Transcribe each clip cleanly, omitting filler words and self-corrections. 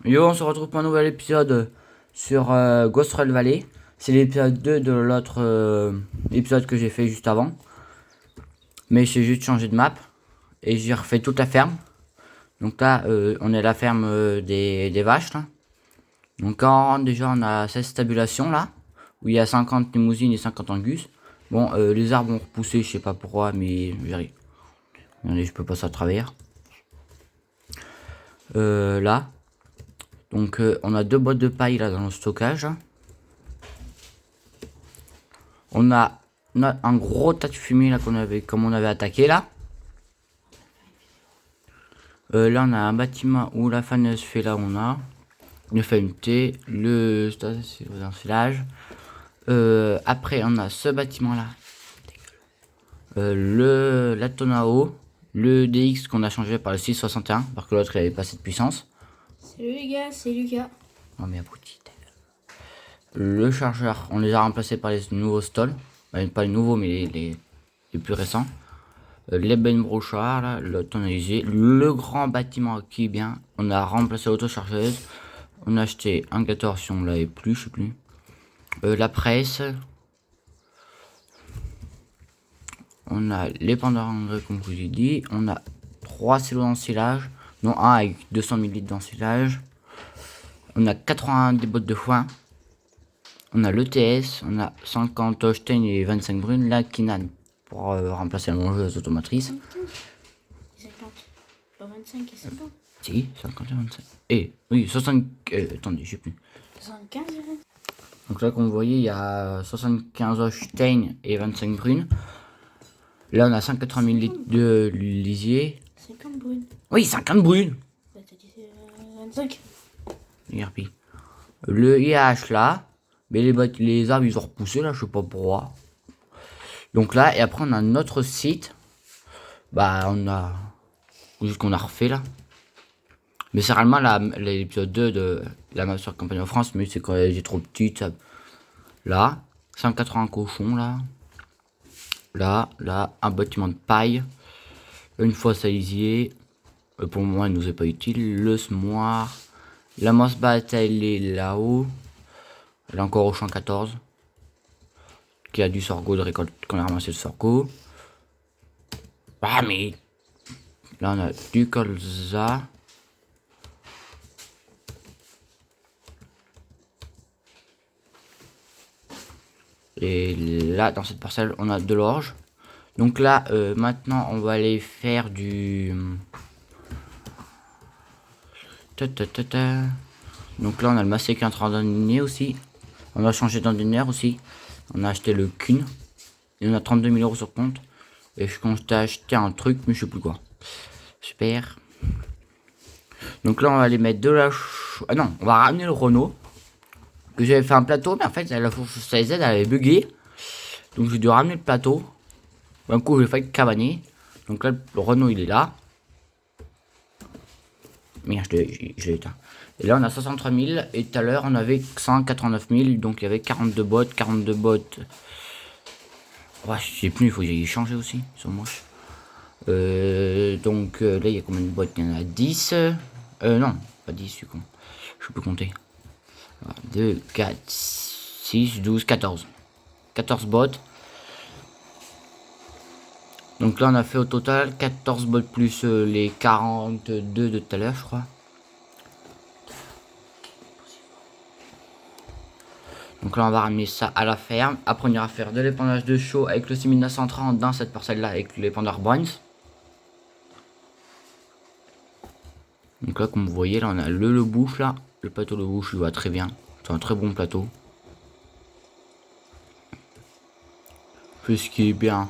Yo, on se retrouve pour un nouvel épisode sur Ghost Run Valley. C'est l'épisode 2 de l'autre épisode que j'ai fait juste avant. Mais j'ai juste changé de map. Et j'ai refait toute la ferme. Donc là, on est à la ferme des vaches. Là. Donc quand on rentre déjà, on a 16 stabulations là. Où il y a 50 limousines et 50 angus. Bon, les arbres ont repoussé, je sais pas pourquoi, mais j'arrive. Regardez, je peux passer à travers. Là. Donc on a deux boîtes de paille là dans le stockage. On a un gros tas de fumée là comme on avait attaqué là. Là on a un bâtiment où la faneuse fait là on a le FMT, le d'ensilage. Après on a ce bâtiment là. La tonne à eau. Le DX qu'on a changé par le 661 parce que l'autre il avait pas cette puissance. Salut les gars, c'est Lucas. Oh mais abruti. Le chargeur, on les a remplacés par les nouveaux stalls. Enfin, pas les nouveaux mais les plus récents. Les bennes brochards, là, le tonalisé, le grand bâtiment qui est bien. On a remplacé l'autochargeuse. On a acheté un 14 si on l'avait plus, je sais plus. La presse. On a les pendants engrais comme je vous ai dit. On a 3 silos d'ensilage. Non, un avec 200 ml d'ensilage. On a 80 des bottes de foin. On a l'ETS. On a 50 Holstein et 25 brunes. La Kinan pour remplacer la mangeuse automatrice. 50. Pas 25 et 50. Si, 50 et 25. Et oui, 60. Attendez, je sais plus. 75 et 25. Donc là, comme vous voyez, il y a 75 Holstein et 25 brunes. Là, on a 180 ml de lisier. 50 brunes. Oui, 50 brunes. Bah t'as dit 25. Irpi. Le IH là. Mais les arbres, ils ont repoussé là, je sais pas pourquoi. Donc là, et après, on a notre site. Bah, on a. Juste qu'on a refait là. Mais c'est réellement l'épisode 2 de la map sur Campagne en France, mais c'est quand elle est trop petite. Là, 180 cochons là. Là, un bâtiment de paille. Une fois salisier. Pour le moment, il nous est pas utile. Le semoir. La masse batte, elle est là-haut. Elle est encore au champ 14. Qui a du sorgho de récolte. Qu'on a ramassé le sorgho. Ah, mais. Là, on a du colza. Et là, dans cette parcelle, on a de l'orge. Donc là, maintenant, on va aller faire du... Donc là, on a le massé qui est en train d'enligner aussi. On a changé d'enligner aussi. On a acheté le Kuhn. Et on a 32 000 euros sur compte. Et je compte acheter un truc, mais je sais plus quoi. Super. Donc là, on va aller mettre de la... Ah non, on va ramener le Renault. Que j'avais fait un plateau, mais en fait, la fourche Z, elle avait bugué. Donc j'ai dû ramener le plateau. Un coup, j'ai failli cavaner. Donc là, le Renault, il est là. Merde, je l'ai éteint. Et là, on a 63 000. Et tout à l'heure, on avait 189 000. Donc il y avait 42 bottes. 42 bottes. Ouais, je sais plus, il faut que j'aille changer aussi. Ils sont moches. Donc là, il y a combien de bottes? Il y en a 10. Non, pas 10, je suis con. Je peux compter. 2, 4, 6, 12, 14. 14 bottes. Donc là, on a fait au total 14 bottes plus les 42 de tout à l'heure, je crois. Donc là, on va ramener ça à la ferme. Après, on ira faire de l'épandage de chaux avec le 6930 dans cette parcelle-là avec l'épandeur Bruns. Donc là, comme vous voyez, là, on a le bouche, là. Le plateau de bouche, il va très bien. C'est un très bon plateau. Plus ce qui est bien,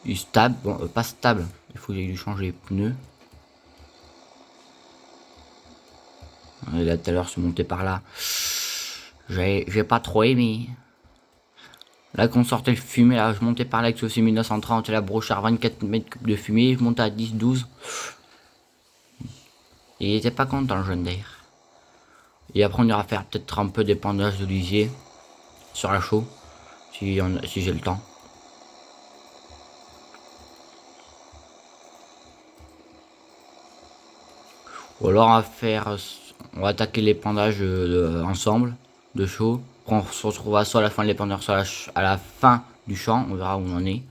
il est stable. Bon, pas stable. Il faut que j'aille lui changer les pneus. Et là, tout à l'heure, je suis monté par là. J'ai pas trop aimé. Là, qu'on sortait le fumée, là, je montais par là avec ce 1930 et la brochard 24 mètres cubes de fumée. Je montais à 10, 12. Et il était pas content, le jeune d'air. Et après, on ira faire peut-être un peu d'épandage de lisier sur la chaux, si j'ai le temps. Ou alors, on va faire on va attaquer l'épandage ensemble de chaux. On se retrouvera soit à la fin de l'épandeur, soit à la fin du champ. On verra où on en est.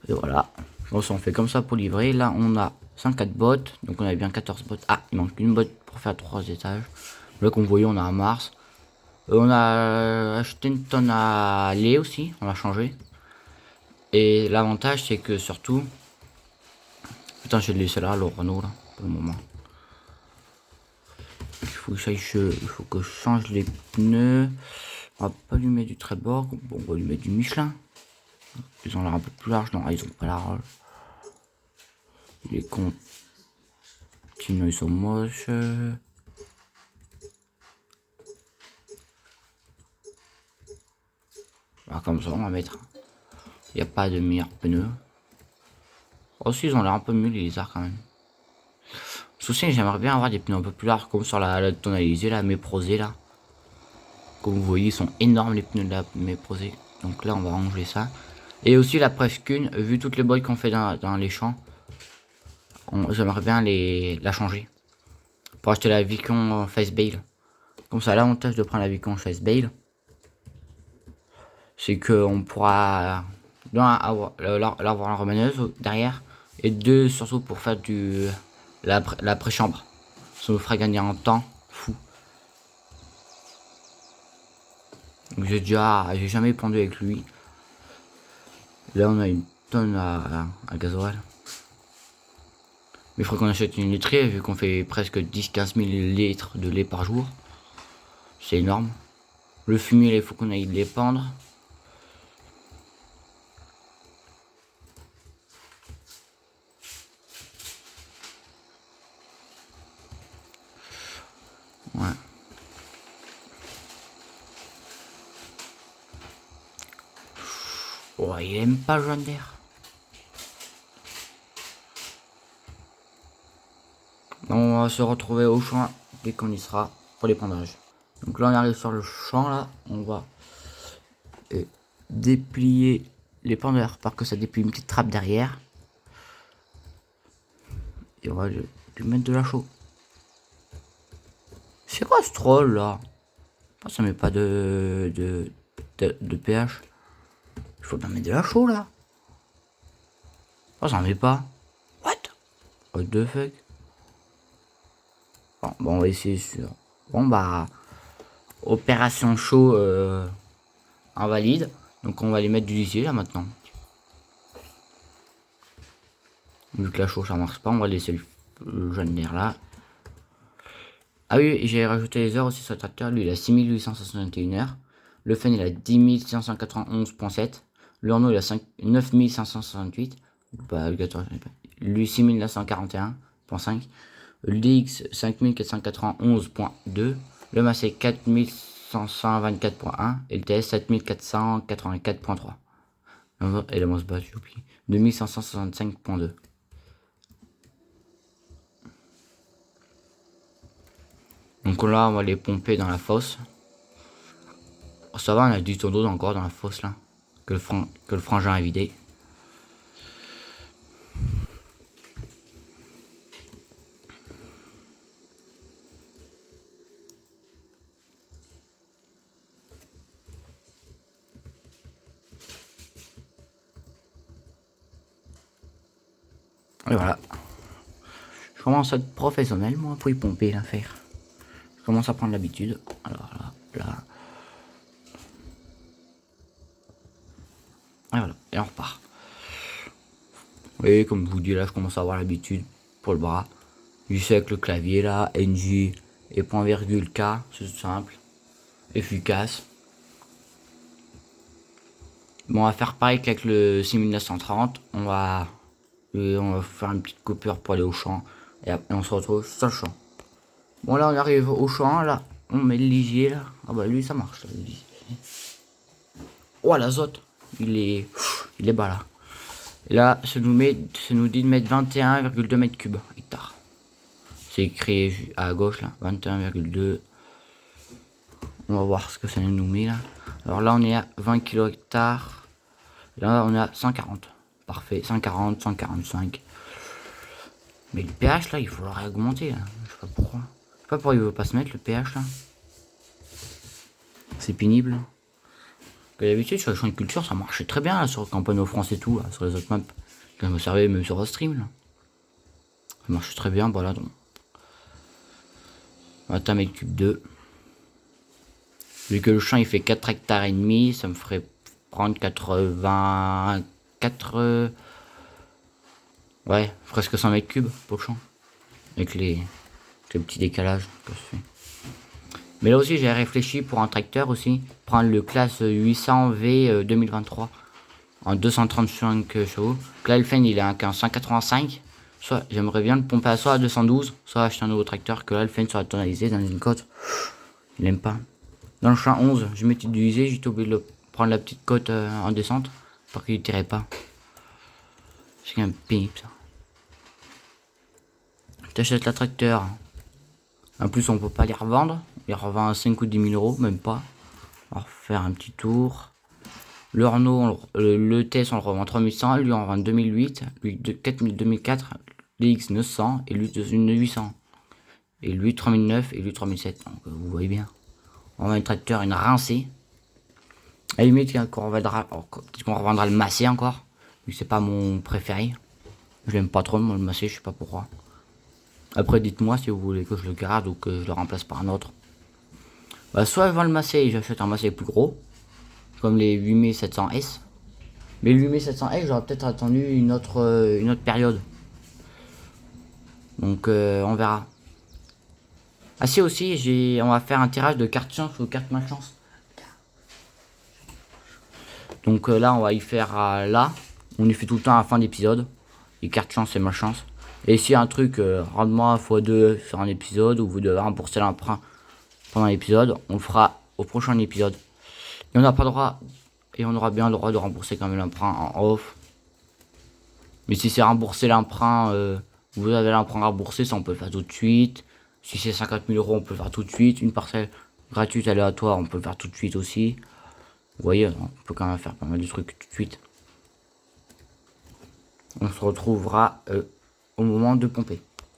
Et voilà. Bon, on fait comme ça pour livrer. Là, on a 104 bottes. Donc, on a bien 14 bottes. Ah, il manque une botte pour faire 3 étages. Là, comme vous voyez, on a un Mars. On a acheté une tonne à lait aussi. On l'a changé. Et l'avantage, c'est que surtout... Putain, je vais le laisser là, le Renault, là, pour le moment. Il faut que je change les pneus. On va pas lui mettre du Trelleborg. Bon, on va lui mettre du Michelin. Ils ont l'air un peu plus large. Non, ils ont pas large. Les comptes. Sinon, ils sont moches. Ah, comme ça, on va mettre. Il n'y a pas de meilleurs pneus. Aussi, ils ont l'air un peu mieux, les lézards, quand même. Le souci, j'aimerais bien avoir des pneus un peu plus larges, comme sur la tonalisée, la méprosée, là. Comme vous voyez, ils sont énormes, les pneus de la méprosée. Donc là, on va ranger ça. Et aussi, la presque une, vu toutes les boîtes qu'on fait dans les champs, j'aimerais bien la changer. Pour acheter la Vicon Face Bail. Comme ça, l'avantage de prendre la Vicon Face Bail, c'est qu'on pourra avoir la remaneuse derrière. Et deux, surtout pour faire la pré-chambre. Ça nous fera gagner un temps fou. J'ai jamais pendu avec lui. Là, on a une tonne à gasoil. Mais il faudrait qu'on achète une laiterie, vu qu'on fait presque 10-15 000 litres de lait par jour. C'est énorme. Le fumier, il faut qu'on aille l'épandre. Ouais. Oh, il aime pas le jaune d'air. On va se retrouver au champ dès qu'on y sera pour l'épandage. Donc là, on arrive sur le champ, là. On va déplier l'épandeur pour que ça déplie une petite trappe derrière. Et on va lui mettre de la chaux. C'est quoi ce troll là? Ça met pas de pH. Il faut bien mettre de la chaux là. Ça en met pas. What the fuck? Bon, on va essayer sur. Bon bah. Opération chaud invalide. Donc on va les mettre du lisier là maintenant. Vu que la chaux ça marche pas, on va laisser le jaune d'air là. Ah oui, j'ai rajouté les heures aussi sur le tracteur. Lui il a 6861 heures. Le Fen il a 10 591.7. Le Renault il a 9568. Bah, lui 6941.5. Le DX 5491.2. Le Massey 4124.1 et le TS 7484.3. Et la Mosbach, j'ai oublié. 2565.2. Donc là, on va les pomper dans la fosse. Oh, ça va, on a du tonneau encore dans la fosse là. Que le frangin a vidé. Et voilà. Je commence à être professionnel moi pour y pomper l'affaire. Je commence à prendre l'habitude. Alors là. Et voilà. Et on repart. Et comme je vous dis là, je commence à avoir l'habitude pour le bras. Je sais avec le clavier là, NJ et point virgule K, c'est tout simple. Efficace. Bon, on va faire pareil qu'avec le 6930. On va faire une petite coupure pour aller au champ. Et après, on se retrouve sur le champ. Bon, là, on arrive au champ. Là, on met le lisier. Là. Ah bah, lui, ça marche. Là, le lisier. Oh, l'azote. Il est bas, là. Et là, ça nous dit de mettre 21,2 mètres cubes hectare. C'est écrit à gauche, là. 21,2. On va voir ce que ça nous met, là. Alors là, on est à 20 kg hectare. Là, on est à 140. Parfait. 140, 145. Mais le pH là, il faut le réaugmenter. Là. Je sais pas pourquoi. Je sais pas pourquoi il veut pas se mettre le pH là. C'est pénible. D'habitude sur les champs de culture ça marchait très bien là, sur Campagne en France et tout, là, sur les autres maps. Je me servais même sur Stream là. Ça marche très bien, voilà donc. On va tamer le cube 2. Vu que le champ il fait 4 hectares et demi, ça me ferait prendre 84... ouais, presque 100 mètres cubes pour le champ. Avec les petits décalages que je fais. Mais là aussi j'ai réfléchi pour un tracteur aussi. Prendre le classe 800V 2023. En 235 chevaux. Là Elfen il est à 185. Soit j'aimerais bien le pomper à soit à 212, soit acheter un nouveau tracteur que là Elfen sera tonalisé dans une côte. Il aime pas. Dans le champ 11, je m'étais utilisé, j'étais obligé de prendre la petite côte en descente pour qu'il ne tirait pas. C'est quand même pénible ça. T'achètes la tracteur. En plus on peut pas les revendre. Il revend à 5 ou 10 000 euros, même pas. On va refaire un petit tour. Le Renault, le TS on le revend 3100, lui on revend 2008, lui 2004, l'X 900 et lui 2800. Et lui 3009 et lui 3007. Donc vous voyez bien. On va un tracteur, une rincée. À la limite, peut-être qu'on revendra le Massé encore. Vu que c'est pas mon préféré. Je l'aime pas trop, moi, le Massé, je sais pas pourquoi. Après, dites-moi si vous voulez que je le garde ou que je le remplace par un autre. Bah, soit je vends le Massé et j'achète un Massé plus gros. Comme les 8700S. Mais le 8700S, j'aurais peut-être attendu une autre période. Donc, on verra. Ah si aussi, on va faire un tirage de cartes chance ou cartes malchance. Donc là, on va y faire là. On y fait tout le temps à la fin d'épisode. Les cartes chance et malchance. Et s'il y a un truc rendement x2 sur un épisode, où vous devez rembourser l'emprunt pendant l'épisode, on le fera au prochain épisode. Et on n'a pas le droit, et on aura bien le droit de rembourser quand même l'emprunt en off. Mais si c'est rembourser l'emprunt, vous avez l'emprunt remboursé, ça on peut le faire tout de suite. Si c'est 50 000 euros, on peut le faire tout de suite. Une parcelle gratuite aléatoire, on peut le faire tout de suite aussi. Vous voyez, on peut quand même faire pas mal de trucs tout de suite. On se retrouvera au moment de pomper.